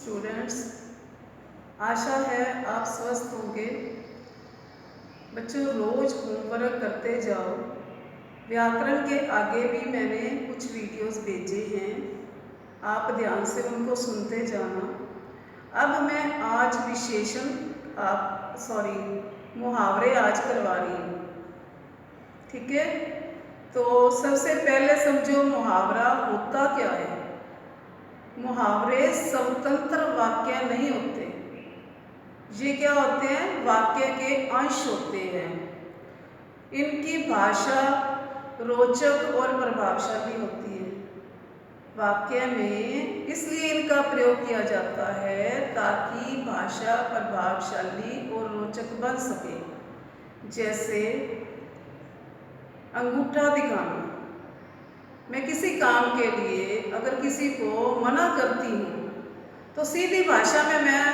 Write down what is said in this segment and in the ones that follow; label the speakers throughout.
Speaker 1: Students, आशा है आप स्वस्थ होंगे। बच्चों, रोज होमवर्क करते जाओ। व्याकरण के आगे भी मैंने कुछ वीडियोस भेजे हैं, आप ध्यान से उनको सुनते जाना। अब मैं आज मुहावरे आज करवा रही हूँ, ठीक है। तो सबसे पहले समझो मुहावरा होता क्या है। मुहावरे स्वतंत्र वाक्य नहीं होते, ये क्या होते हैं, वाक्य के अंश होते हैं। इनकी भाषा रोचक और प्रभावशाली होती है। वाक्य में इसलिए इनका प्रयोग किया जाता है ताकि भाषा प्रभावशाली और रोचक बन सके। जैसे अंगूठा दिखाना। मैं किसी काम के लिए अगर किसी को मना करती हूँ तो सीधी भाषा में मैं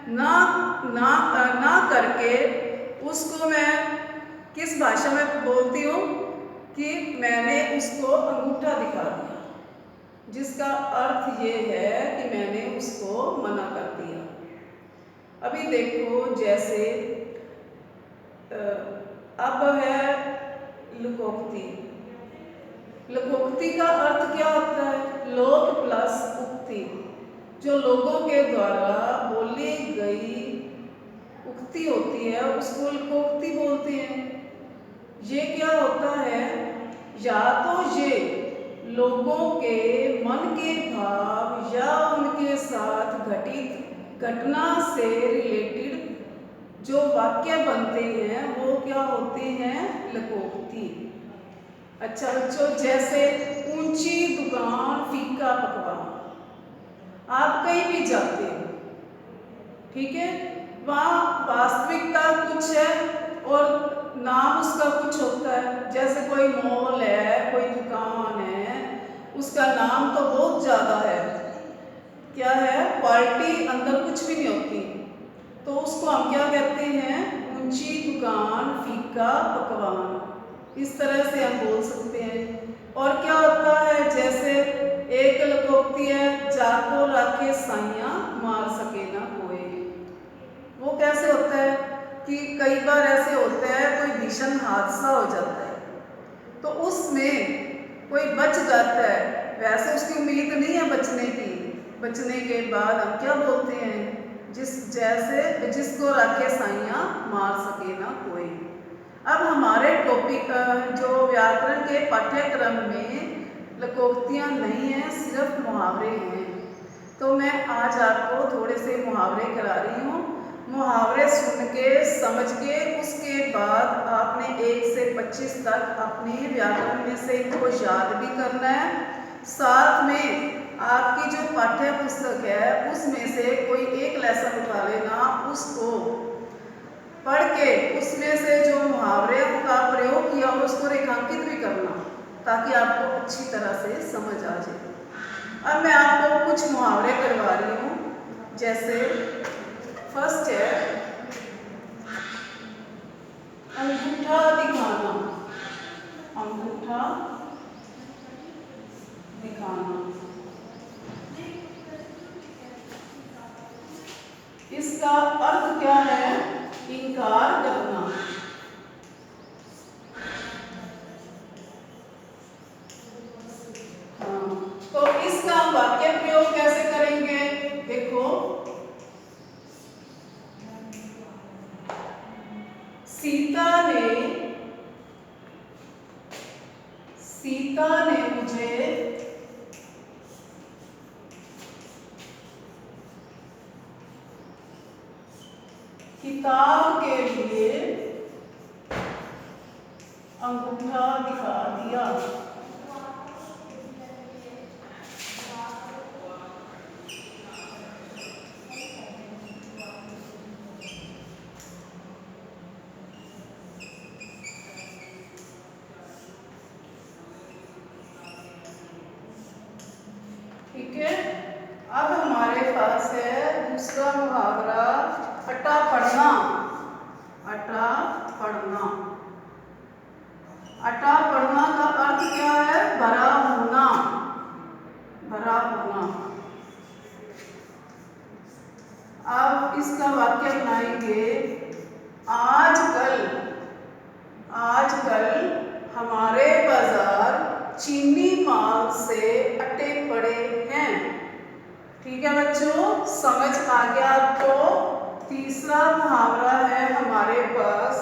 Speaker 1: ना करके उसको मैं किस भाषा में बोलती हूँ कि मैंने उसको अंगूठा दिखा दिया, जिसका अर्थ ये है कि मैंने उसको मना कर दिया। अभी देखो, जैसे अब है लोकोक्ति। लोकोक्ति का अर्थ क्या होता है, लोक प्लस उक्ति। जो लोगों के द्वारा बोली गई उक्ति होती है उसको लोकोक्ति बोलते हैं। ये क्या होता है, या तो ये लोगों के मन के भाव या उनके साथ घटित घटना से रिलेटेड जो वाक्य बनते हैं वो क्या होते हैं, लोकोक्ति। अच्छा बच्चों, जैसे ऊंची दुकान फीका पकवान। आप कहीं भी जाते हो, ठीक है, वहाँ वास्तविकता कुछ है और नाम उसका कुछ होता है। जैसे कोई मॉल है, कोई दुकान है, उसका नाम तो बहुत ज़्यादा है, क्या है, क्वालिटी अंदर कुछ भी नहीं होती। तो उसको हम क्या कहते हैं, ऊंची दुकान फीका पकवान। इस तरह से हम बोल सकते हैं। और क्या होता है, जैसे एक लोकोक्ति है, जाको राखे साइया मार सके ना कोई। वो कैसे होता है कि कई बार ऐसे होता है कोई भीषण हादसा हो जाता है तो उसमें कोई बच जाता है, वैसे उसकी उम्मीद नहीं है बचने की। बचने के बाद हम क्या बोलते हैं, जिसको राखे साइया मार सके ना कोई। अब हमारे टॉपिक जो व्याकरण के पाठ्यक्रम में लोकोक्तियाँ नहीं हैं, सिर्फ मुहावरे हैं। तो मैं आज आपको थोड़े से मुहावरे करा रही हूँ। मुहावरे सुन के समझ के उसके बाद आपने 1 से 25 तक अपने व्याकरण में से इनको याद भी करना है। साथ में आपकी जो पाठ्य पुस्तक है उसमें से कोई एक लेसन उठा लेना, उसको पढ़ के उसमें से जो मुहावरे का प्रयोग किया हो उसको रेखांकित भी करना, ताकि आपको अच्छी तरह से समझ आ जाए। अब मैं आपको कुछ मुहावरे करवा रही हूँ। जैसे फर्स्ट है अंगूठा दिखाना। अंगूठा दिखाना, इसका अर्थ क्या है, इनकार करना। हाँ, तो इसका वाक्य प्रयोग कैसे करेंगे, देखो, सीता ने मुझे किताब के लिए अंगूठा दिखा दिया। ठीक है, अब हमारे पास है दूसरा मुहावरा, अटा पढ़ना। अटा पढ़ना। अटा पढ़ना का अर्थ क्या है, भरा होना। भरा होना। अब इसका वाक्य बनाएंगे। आजकल हमारे बाजार चीनी माल से अटे पड़े हैं। ठीक है बच्चों, समझ आ गया आपको। तीसरा मुहावरा है हमारे पास,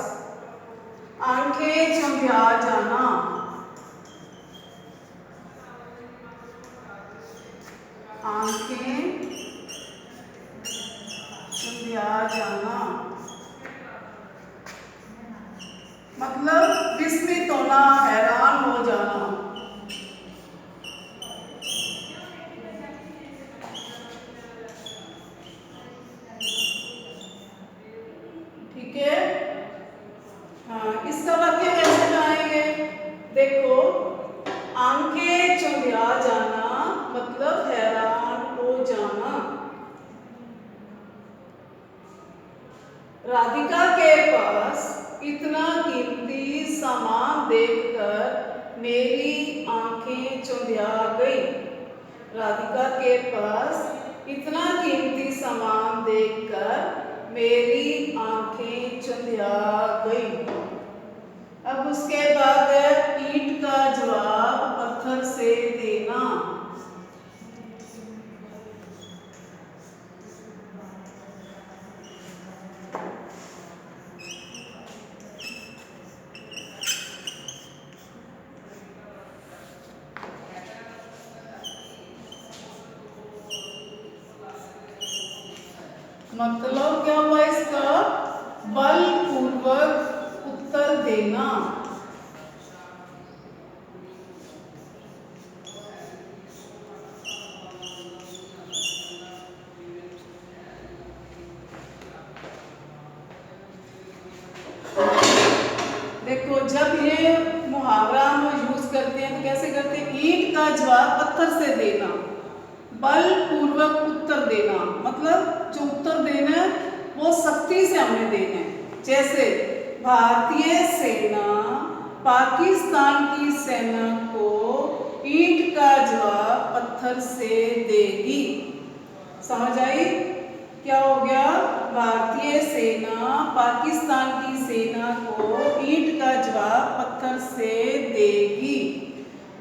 Speaker 1: आंखें चुंधिया जाना। आंखें चुंधिया जाना मतलब विस्मित होना, हैरान हो जाना। ठीक है, हाँ, इसका वाक्य कैसे बनाएंगे? देखो, आंखें चुंधिया जाना मतलब हैरान हो जाना। राधिका के पास इतना कीमती सामान देखकर मेरी आंखें चुंधिया गई। राधिका के पास इतना कीमती सामान देखकर मेरी आंखें चुंधिया गई। अब उसके बाद ईंट का जवाब पत्थर से देना। मतलब क्या हुआ इसका? बलपूर्वक उत्तर देना। देखो, जब ये मुहावरा हम यूज करते हैं तो कैसे करते हैं? ईंट का जवाब पत्थर से देना, बलपूर्वक उत्तर देना मतलब जो उत्तर देना है वो सख्ती से हमें देना है। जैसे भारतीय सेना पाकिस्तान की सेना को ईंट का जवाब पत्थर से देगी। समझ आई? क्या हो गया? भारतीय सेना पाकिस्तान की सेना को ईंट का जवाब पत्थर से देगी।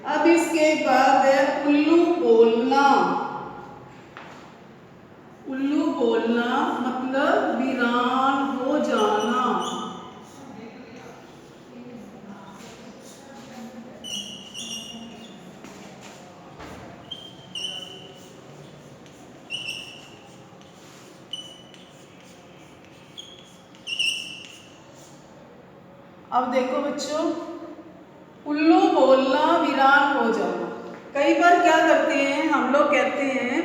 Speaker 1: अब इसके बाद है उल्लू बोलना। उल्लू बोलना मतलब वीरान हो जाना। अब देखो बच्चों, उल्लू बोलना वीरान हो जाना। कई बार क्या करते हैं हम लोग, कहते हैं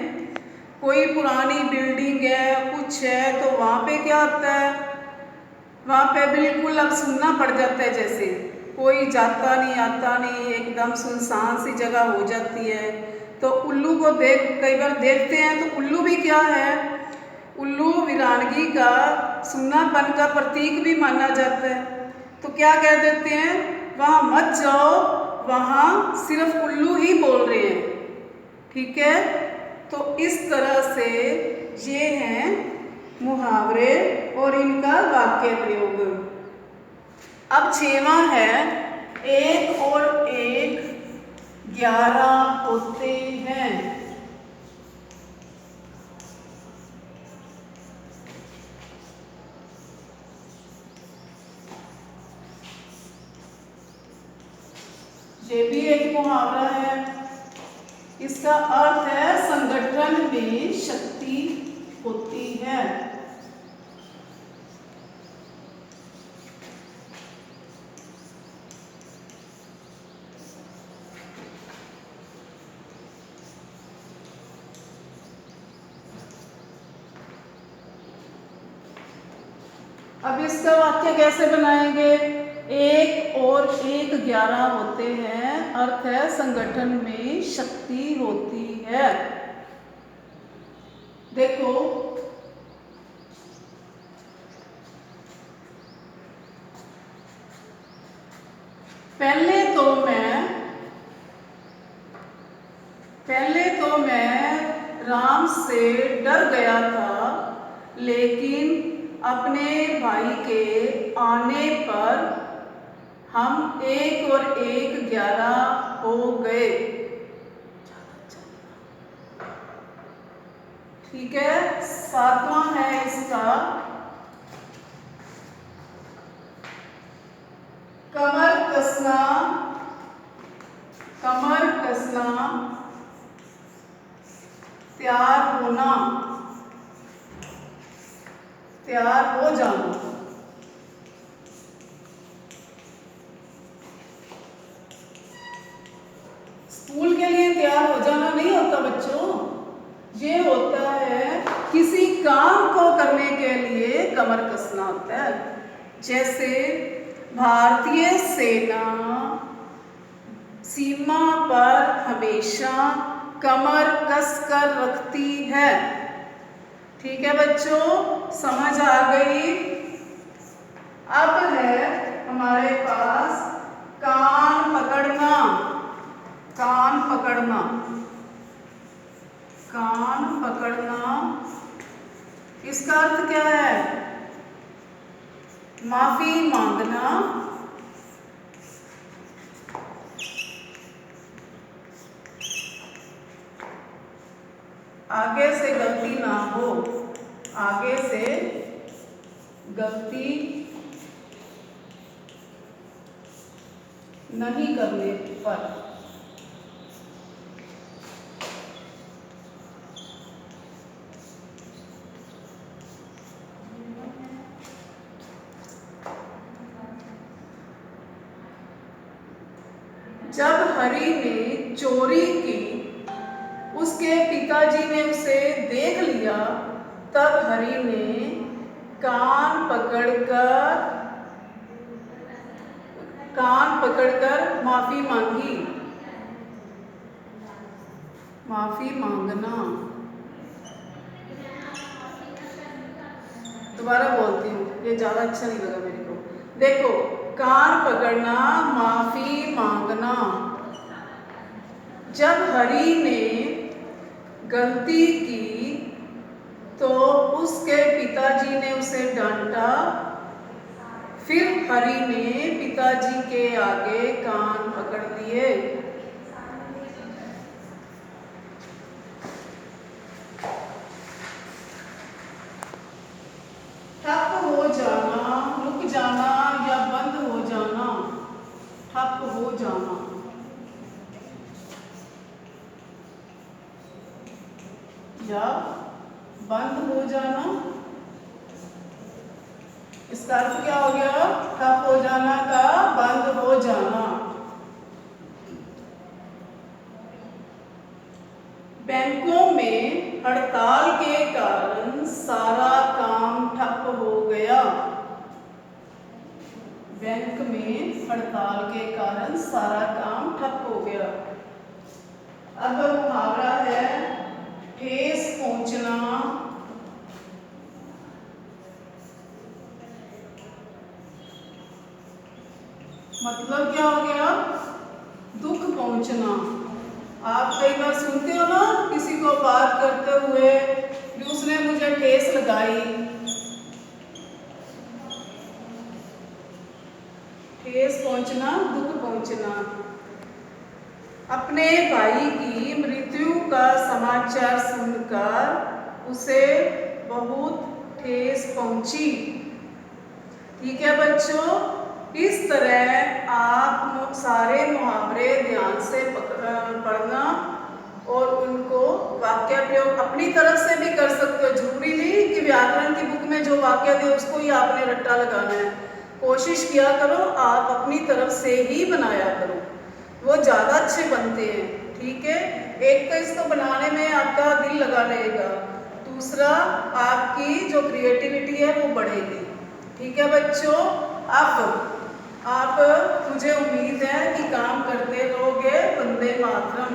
Speaker 1: कोई पुरानी बिल्डिंग है, कुछ है, तो वहाँ पे क्या होता है, वहाँ पे बिल्कुल अब सुनना पड़ जाता है। जैसे कोई जाता नहीं आता नहीं, एकदम सुनसान सी जगह हो जाती है। तो उल्लू को कई बार देखते हैं तो उल्लू भी क्या है, उल्लू वीरानगी का सुन्नापन का प्रतीक भी माना जाता है। तो क्या कह देते हैं, वहाँ मत जाओ, वहाँ सिर्फ उल्लू ही बोल रहे हैं। ठीक है, तो इस तरह से ये हैं मुहावरे और इनका वाक्य प्रयोग। अब 6वां है, 1 और 1 11 होते हैं। ये भी एक मुहावरा है। इसका अर्थ है संगठन में शक्ति होती है। अब इसका वाक्य कैसे बनाएंगे? 1 और 1 11 होते हैं, अर्थ है संगठन में शक्ति होती है। देखो, पहले तो मैं राम से डर गया था, लेकिन अपने भाई के आने पर हम 1 और 1 11 हो गए। ठीक है, 7वां है इसका, कमर कसना, कमर कसना, तैयार होना, तैयार हो जाना। स्कूल के लिए तैयार हो जाना नहीं होता बच्चों, ये होता है किसी काम को करने के लिए कमर कसना होता है। जैसे भारतीय सेना सीमा पर हमेशा कमर कस कर रखती है। ठीक है बच्चों, समझ आ गई। अब है हमारे पास कान पकड़ना, कान पकड़ना, कान पकड़ना, इसका अर्थ क्या है? माफी मांगना, आगे से गलती ना हो, आगे से गलती नहीं करने पर। जब हरि ने चोरी की, उसके पिताजी ने उसे देख लिया, तब हरि ने कान पकड़कर माफी मांगी। माफी मांगना, दोबारा बोलती हूँ, ये ज्यादा अच्छा नहीं लगा मेरे को। देखो, कान पकड़ना, माफी मांगना। जब हरि ने गलती की तो उसके पिताजी ने उसे डांटा, फिर हरि ने पिताजी के आगे कान पकड़ लिए। ठप हो जाना, रुक जाना या बंद हो जाना। ठप हो जाना, या बंद हो जाना। इसका अर्थ क्या हो गया? ठप हो जाना का बंद हो जाना। बैंकों में हड़ताल के कारण सारा काम ठप हो गया। बैंक में हड़ताल के कारण सारा काम ठप हो गया। अब मुहावरा है ठेस पहुंचना, मतलब क्या हो गया? दुख पहुंचना। आप कई बार सुनते हो ना, किसी को बात करते हुए कि उसने मुझे ठेस लगाई। ठेस पहुंचना, दुख पहुंचना। अपने भाई की मृत्यु का समाचार सुनकर उसे बहुत ठेस पहुंची। ठीक है बच्चों, इस तरह आप सारे मुहावरे ध्यान से पढ़ना और उनको वाक्य प्रयोग अपनी तरफ से भी कर सकते हो। जरूरी नहीं कि व्याकरण की बुक में जो वाक्य दे उसको ही आपने रट्टा लगाना है। कोशिश किया करो, आप अपनी तरफ से ही बनाया करो, वो ज़्यादा अच्छे बनते हैं। ठीक है, एक तो इसको बनाने में आपका दिल लगा रहेगा, दूसरा आपकी जो क्रिएटिविटी है वो बढ़ेगी। ठीक है बच्चों, अब आप मुझे उम्मीद है कि काम करते रहोगे। वंदे मातरम।